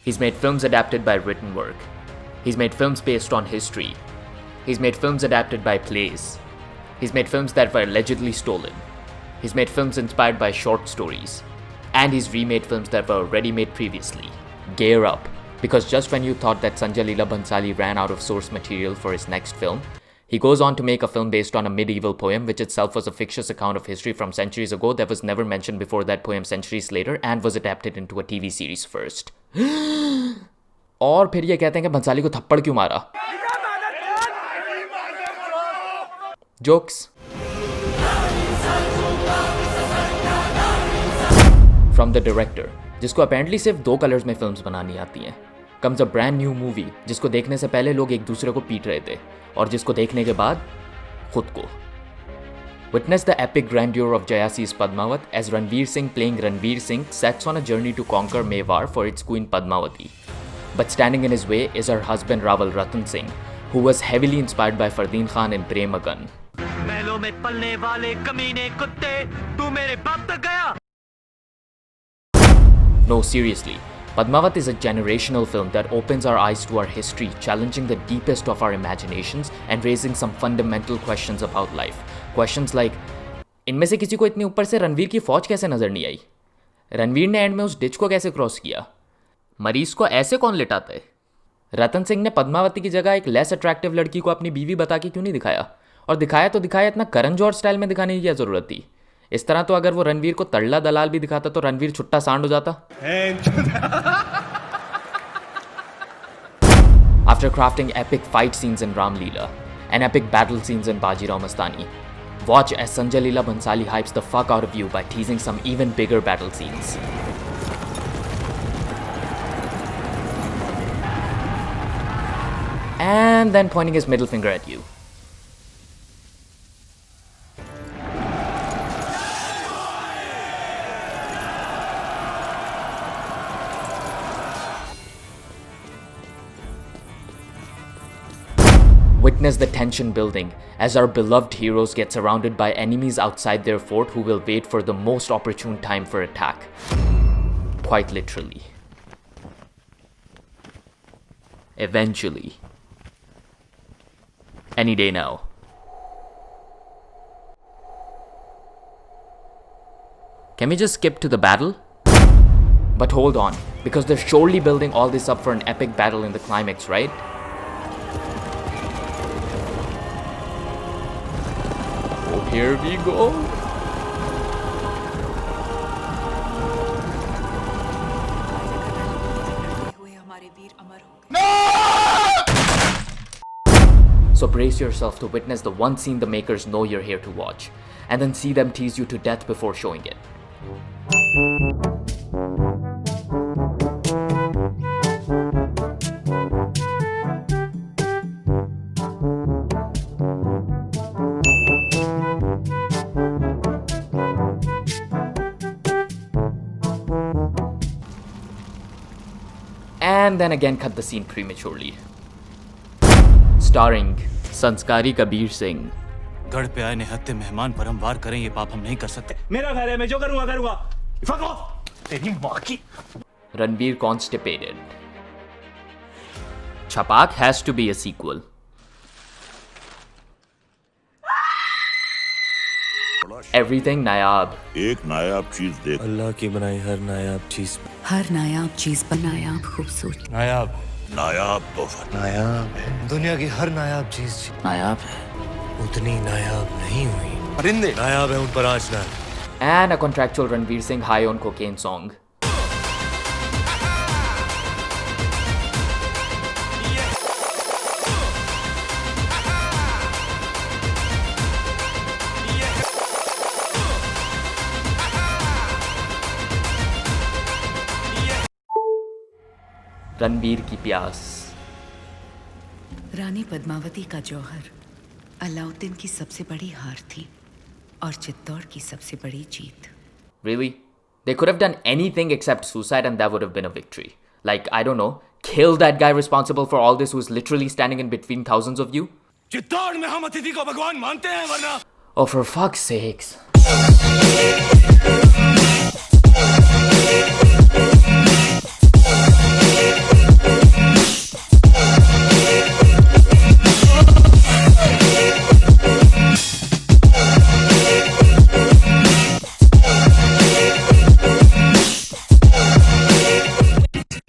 He's made films adapted by written work. He's made films based on history. He's made films adapted by plays. He's made films that were allegedly stolen. He's made films inspired by short stories. And he's remade films that were already made previously. Gear up, because just when you thought that Sanjay Leela Bhansali ran out of source material for his next film, he goes on to make a film based on a medieval poem which itself was a fictitious account of history from centuries ago that was never mentioned before that poem centuries later and was adapted into a TV series first. और फिर ये कहते हैं कि भंसाली को थप्पड़ क्यों मारा? Jokes. From the director, जिसको अपेरेंटली सिर्फ 2 कलर्स में फिल्म्स बनानी आती हैं, comes a brand new movie जिसको देखने से पहले लोग एक दूसरे को पीट रहे थे और जिसको देखने के बाद खुद को. Witness the epic grandeur of Jayasi's Padmavat as Ranveer Singh playing Ranveer Singh sets on a journey to conquer Mewar for its queen Padmavati. But standing in his way is her husband Rawal Ratan Singh, who was heavily inspired by Fardeen Khan in Prem Agan. महलों में पलने वाले कमीने कुत्ते, तू मेरे बाप तक गया. No, seriously. Padmavat is a generational film that opens our eyes to our history, challenging the deepest of our imaginations and raising some fundamental questions about life. Questions like, इनमें से किसी को इतनी ऊपर से रणवीर की फौज कैसे नजर नहीं आई? रणवीर ने एंड में उस डिच को कैसे क्रॉस किया? मरीज को ऐसे कौन लिटाता है? रतन सिंह ने पद्मावती की जगह एक लेस अट्रैक्टिव लड़की को अपनी बीवी बता के क्यों नहीं दिखाया? और दिखाया तो दिखाया इतना करण जौहर स्टाइल में दिखाने की क्या जरूरत थी? इस तरह तो अगर वो रणवीर को तड़ला दलाल भी दिखाता तो रणवीर छुट्टा सांड हो जाता. After crafting epic fight scenes in Ram Leela and epic battle scenes in Bajirao Mastani, watch as Sanjay Leela Bhansali hypes the fuck out of you by teasing some even bigger battle scenes. And then pointing his middle finger at you. Witness the tension building as our beloved heroes get surrounded by enemies outside their fort who will wait for the most opportune time for attack. Quite literally. Eventually. Any day now. Can we just skip to the battle? But hold on, because they're surely building all this up for an epic battle in the climax, right? Here we go. No! So brace yourself to witness the one scene the makers know you're here to watch, and then see them tease you to death before showing it. And then again cut the scene prematurely. Starring संस्कारी कबीर सिंह. गढ़ पे आए निहत्ते मेहमान पर हम वार करें ये पाप हम नहीं कर सकते. मेरा घर है, मैं जो करूंगा करूंगा. Fuck off! तेरी माँ की. Ranveer constipated. Chhapak has to be a sequel. Everything नायाब. एक नायाब चीज देख. अल्लाह की बनाई हर नायाब चीज. हर नायाब चीज पर नायाब खूबसूरत. नायाब. नायाब तोहफा. नायाब है. दुनिया की हर नायाब चीज नायाब है. उतनी नायाब नहीं हुई. परिंदे नायाब है उन पर आज ना. And a contractual Ranveer Singh high on cocaine song. Ranveer की प्यास. रानी पद्मावती का जौहर अलाउद्दीन की सबसे बड़ी हार थी और चित्तौड़ की सबसे बड़ी जीत. Really? They could have done anything except suicide and that would have been a victory. Like, I don't know, kill that guy responsible for all this who is literally standing in between thousands of you? Chittor में हम अतिथि को भगवान मानते हैं वरना. Oh, for fuck's sakes.